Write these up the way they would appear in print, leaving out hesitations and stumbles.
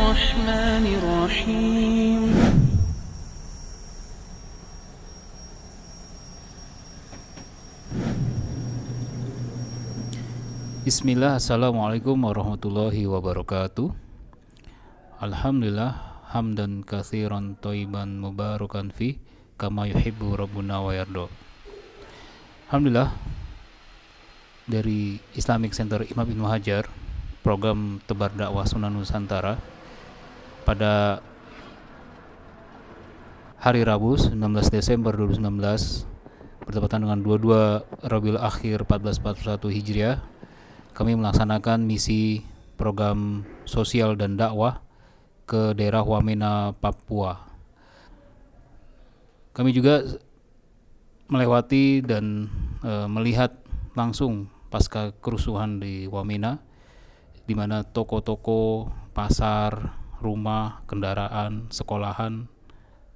الرحمن الرحيم Bismillah, Assalamualaikum warahmatullahi wabarakatuh. Alhamdulillah, hamdan katsiran thayyiban mubarakan fi kama yuhibbu rabbuna wa yarda. Alhamdulillah, dari Islamic Center Imam Ibnu Hajar, program Tebar Dakwah Sunnah Nusantara, pada hari Rabu 19 Desember 2019 bertepatan dengan 22 Rabiul Akhir 1441 Hijriah, kami melaksanakan misi program sosial dan dakwah ke daerah Wamena, Papua. Kami juga melewati dan melihat langsung pasca kerusuhan di Wamena, di mana toko-toko, pasar, rumah, kendaraan, sekolahan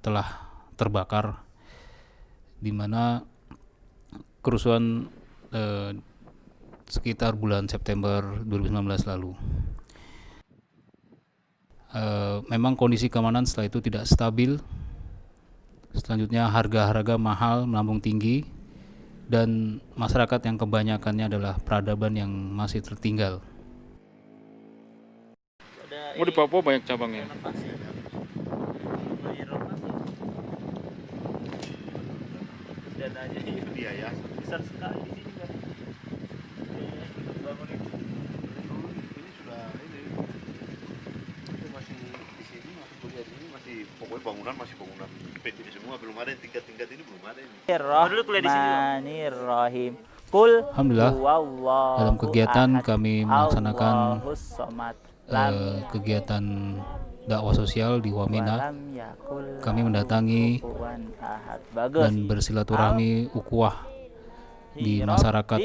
telah terbakar, di mana kerusuhan sekitar bulan September 2019 lalu. Memang kondisi keamanan setelah itu tidak stabil. Selanjutnya harga-harga mahal melambung tinggi, dan masyarakat yang kebanyakannya adalah peradaban yang masih tertinggal. Oh, di Papua banyak cabangnya. Dananya itu dia ya, besar sekali di sini kan. Untuk bangun itu. Ini sudah itu masih di sini, masih kuliah di sini, masih pokoknya bangunan masih bangunan pendek semua, belum ada yang tingkat-tingkat ini, belum ada ini. Bismillahirrahmanirrahim. Kul Alhamdulillah, huwallahu dalam kegiatan ahad, kami melaksanakan Allahus somad, lam kegiatan dakwah sosial di Wamena. walam yakul Kami mendatangi kufuwan ahad. Bagus. dan bersilaturahmi ukhuwah di masyarakat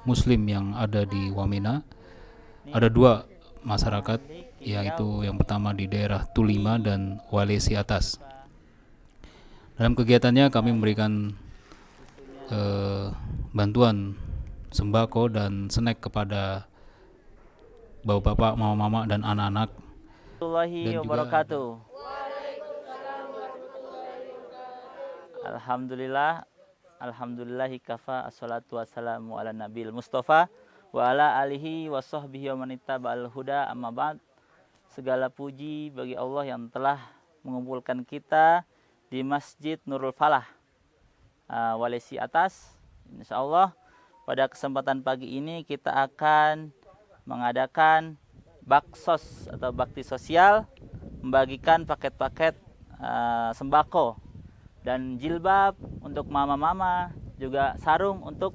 Muslim yang ada di Wamena. Ada dua masyarakat, yaitu yang pertama di daerah Tulima dan Walesi Atas. Dalam kegiatannya kami memberikan bantuan sembako dan snack kepada bapak-bapak, mama-mama, dan anak-anak. Warahmatullahi Dan juga wabarakatuh. Alhamdulillah, alhamdulillahi kafa, assalatu wassalamu ala nabil mustafa wa ala alihi wa sahbihi wa manittaba'al huda, amma ba'd. Segala puji bagi Allah yang telah mengumpulkan kita di Masjid Nurul Falah, Walesi Atas. Insyaallah pada kesempatan pagi ini kita akan mengadakan baksos atau bakti sosial, membagikan paket-paket sembako dan jilbab untuk mama-mama, juga sarung untuk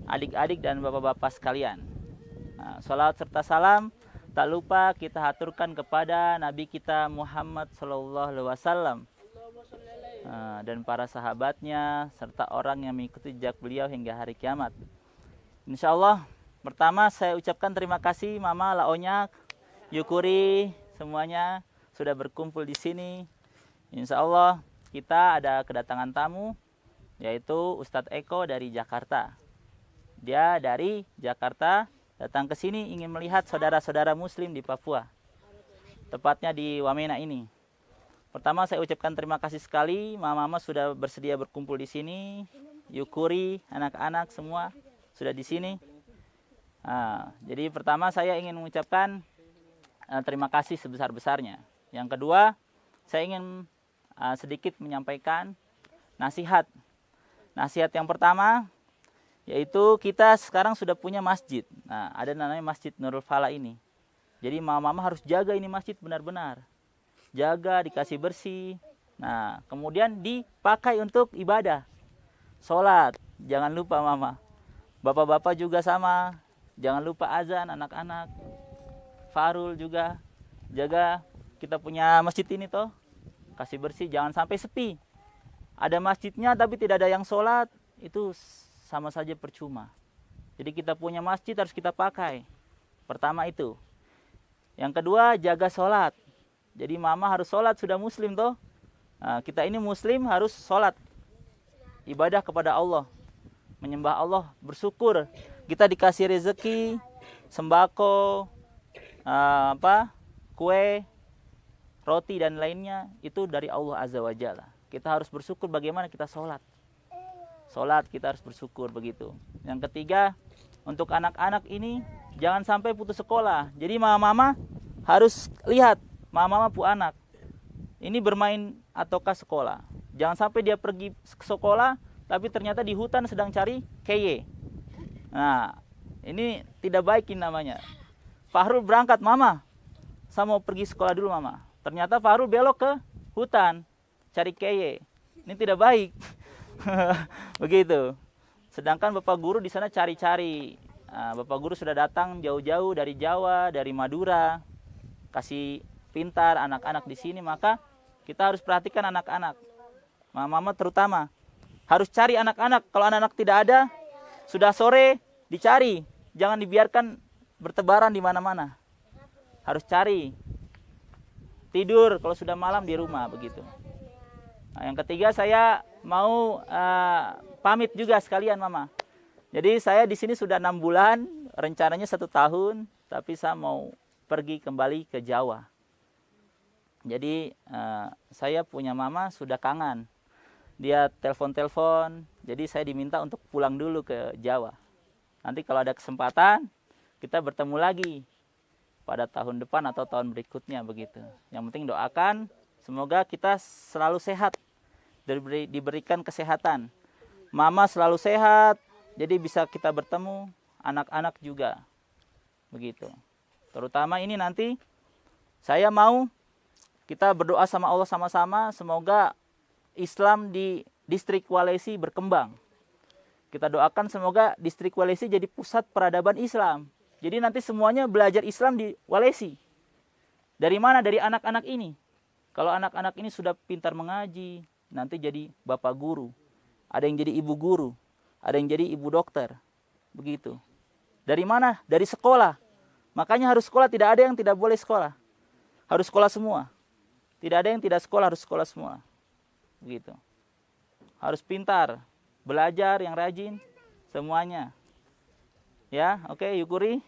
adik-adik dan bapak-bapak sekalian. Salawat serta salam tak lupa kita haturkan kepada Nabi kita Muhammad SAW dan para sahabatnya serta orang yang mengikuti jejak beliau hingga hari kiamat. Insyaallah, pertama saya ucapkan terima kasih Mama Laonya, Yukuri, semuanya sudah berkumpul di sini. Insyaallah kita ada kedatangan tamu, yaitu Ustadz Eko dari Jakarta. Dia dari Jakarta datang ke sini ingin melihat saudara-saudara Muslim di Papua, tepatnya di Wamena ini. Pertama saya ucapkan terima kasih sekali, mama-mama sudah bersedia berkumpul di sini. Yukuri, anak-anak semua sudah di sini. Jadi pertama saya ingin mengucapkan terima kasih sebesar-besarnya. Yang kedua, saya ingin sedikit menyampaikan nasihat. Nasihat yang pertama, yaitu kita sekarang sudah punya masjid. Ada namanya Masjid Nurul Falah ini. Jadi mama-mama harus jaga ini masjid benar-benar. Jaga, dikasih bersih. Kemudian dipakai untuk ibadah. Sholat, jangan lupa mama. Bapak-bapak juga sama. Jangan lupa azan anak-anak. Farul juga. Jaga, kita punya masjid ini toh. Kasih bersih, jangan sampai sepi. Ada masjidnya tapi tidak ada yang sholat, itu sama saja percuma. Jadi kita punya masjid harus kita pakai. Pertama itu. Yang kedua, jaga sholat. Jadi mama harus sholat, sudah muslim toh. Kita ini muslim harus sholat. Ibadah kepada Allah. Menyembah Allah, bersyukur. Kita dikasih rezeki, sembako, kue, roti dan lainnya itu dari Allah Azza wa Jalla. Kita harus bersyukur bagaimana kita sholat. Sholat kita harus bersyukur begitu. Yang ketiga, untuk anak-anak ini jangan sampai putus sekolah. Jadi mama-mama harus lihat, mama-mama pu anak ini bermain ataukah sekolah. Jangan sampai dia pergi ke sekolah tapi ternyata di hutan sedang cari keye. Nah, ini tidak baik ini namanya. Fahrul berangkat, mama, saya mau pergi sekolah dulu mama. Ternyata Fahrul belok ke hutan cari keye. Ini tidak baik. Begitu. Sedangkan Bapak Guru di sana cari-cari. Nah, Bapak Guru sudah datang jauh-jauh dari Jawa, dari Madura, kasih pintar anak-anak di sini, maka kita harus perhatikan anak-anak. Mama-mama terutama harus cari anak-anak. Kalau anak-anak tidak ada, sudah sore dicari, jangan dibiarkan bertebaran di mana-mana. Harus cari. Tidur kalau sudah malam di rumah begitu. Nah, yang ketiga saya mau pamit juga sekalian mama. Jadi saya di sini sudah 6 bulan, rencananya 1 tahun, tapi saya mau pergi kembali ke Jawa. Jadi saya punya mama sudah kangen. Dia telepon-telepon, jadi saya diminta untuk pulang dulu ke Jawa. Nanti kalau ada kesempatan, kita bertemu lagi pada tahun depan atau tahun berikutnya begitu. Yang penting doakan, semoga kita selalu sehat, diberikan kesehatan. Mama selalu sehat, jadi bisa kita bertemu, anak-anak juga. Begitu. Terutama ini nanti, saya mau kita berdoa sama Allah sama-sama, semoga Islam di distrik Walesi berkembang. Kita doakan semoga distrik Walesi jadi pusat peradaban Islam. Jadi nanti semuanya belajar Islam di Walesi. Dari mana? Dari anak-anak ini. Kalau anak-anak ini sudah pintar mengaji, nanti jadi bapak guru. Ada yang jadi ibu guru, ada yang jadi ibu dokter. Begitu. Dari mana? Dari sekolah. Makanya harus sekolah, tidak ada yang tidak boleh sekolah. Harus sekolah semua. Tidak ada yang tidak sekolah, harus sekolah semua. Begitu. Harus pintar, belajar yang rajin, semuanya. Ya, oke, Yukuri.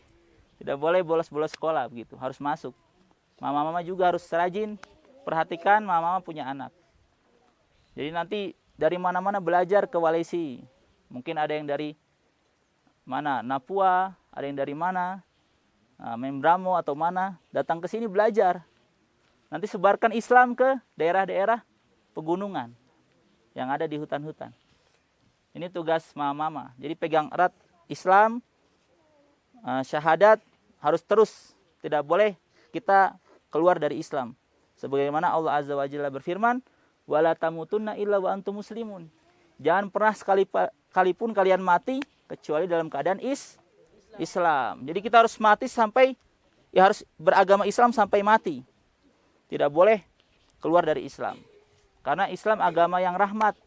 Tidak boleh bolos-bolos sekolah begitu, harus masuk. Mama-mama juga harus rajin, perhatikan mama-mama punya anak. Jadi nanti dari mana-mana belajar ke Walesi. Mungkin ada yang dari mana, Napua, ada yang dari mana, Membramo atau mana, datang ke sini belajar. Nanti sebarkan Islam ke daerah-daerah pegunungan yang ada di hutan-hutan. Ini tugas mama-mama. Jadi pegang erat Islam, syahadat harus terus. Tidak boleh kita keluar dari Islam. Sebagaimana Allah Azza wa Jalla berfirman, wala tamutunna illa wa antum muslimun. Jangan pernah sekalipun kalian mati kecuali dalam keadaan Islam. Jadi kita harus mati sampai, ya harus beragama Islam sampai mati. Tidak boleh keluar dari Islam. Karena Islam agama yang rahmat.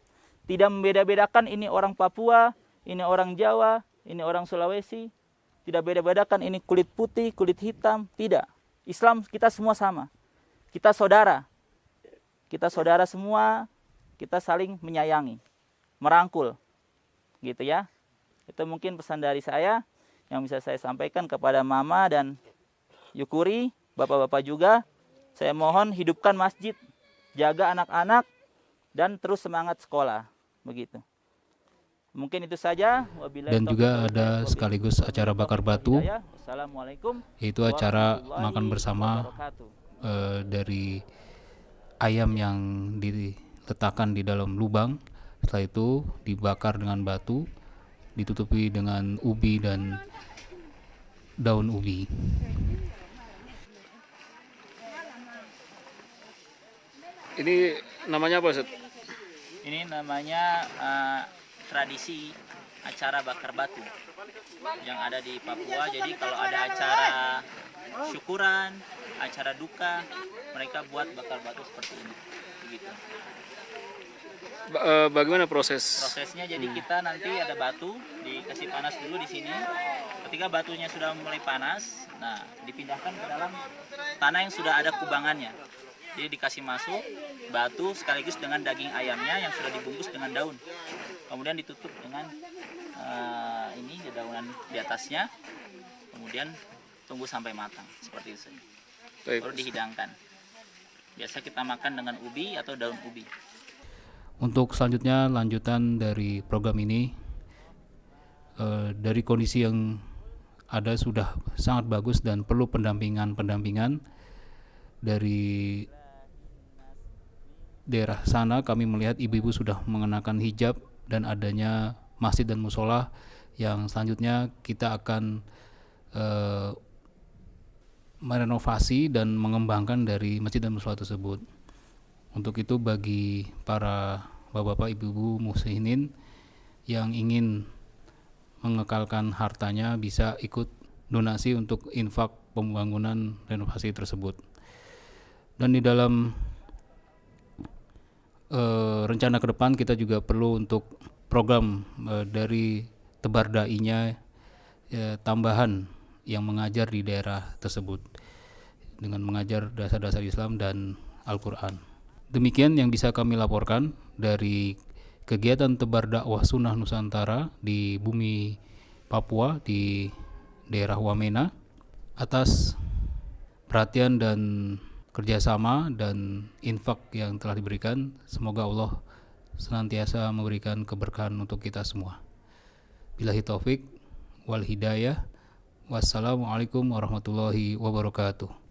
Tidak membeda-bedakan ini orang Papua, ini orang Jawa, ini orang Sulawesi. Tidak beda-bedakan ini kulit putih, kulit hitam. Tidak. Islam kita semua sama. Kita saudara. Kita saudara semua. Kita saling menyayangi. Merangkul. Gitu ya. Itu mungkin pesan dari saya yang bisa saya sampaikan kepada Mama dan Yukuri, Bapak-bapak juga. Saya mohon hidupkan masjid, jaga anak-anak, dan terus semangat sekolah. Begitu. Mungkin itu saja. Dan juga ada sekaligus acara bakar batu, yaitu acara makan bersama dari ayam yang diletakkan di dalam lubang. Setelah itu dibakar dengan batu, ditutupi dengan ubi dan daun ubi. Ini namanya apa, Ustaz? Ini namanya tradisi acara bakar batu yang ada di Papua. Jadi kalau ada acara syukuran, acara duka, mereka buat bakar batu seperti ini. Begitu. Bagaimana prosesnya? Jadi kita nanti ada batu, dikasih panas dulu di sini. Ketika batunya sudah mulai panas, nah dipindahkan ke dalam tanah yang sudah ada kubangannya. Jadi dikasih masuk batu sekaligus dengan daging ayamnya yang sudah dibungkus dengan daun. Kemudian ditutup dengan ini dedaunan di atasnya. Kemudian tunggu sampai matang seperti itu. Baru dihidangkan. Biasa kita makan dengan ubi atau daun ubi. Untuk selanjutnya lanjutan dari program ini, dari kondisi yang ada sudah sangat bagus dan perlu pendampingan dari daerah sana. Kami melihat ibu-ibu sudah mengenakan hijab dan adanya masjid dan musola yang selanjutnya kita akan merenovasi dan mengembangkan dari masjid dan musola tersebut. Untuk itu bagi para bapak-bapak, ibu-ibu muslimin yang ingin mengekalkan hartanya bisa ikut donasi untuk infak pembangunan renovasi tersebut. Dan di dalam rencana ke depan kita juga perlu untuk program dari tebar dai-nya tambahan yang mengajar di daerah tersebut dengan mengajar dasar-dasar Islam dan Al-Quran. Demikian yang bisa kami laporkan dari kegiatan tebar dakwah sunnah Nusantara di bumi Papua di daerah Wamena. Atas perhatian dan kerjasama dan infak yang telah diberikan, semoga Allah senantiasa memberikan keberkahan untuk kita semua. Billahi taufik wal hidayah. Wassalamualaikum warahmatullahi wabarakatuh.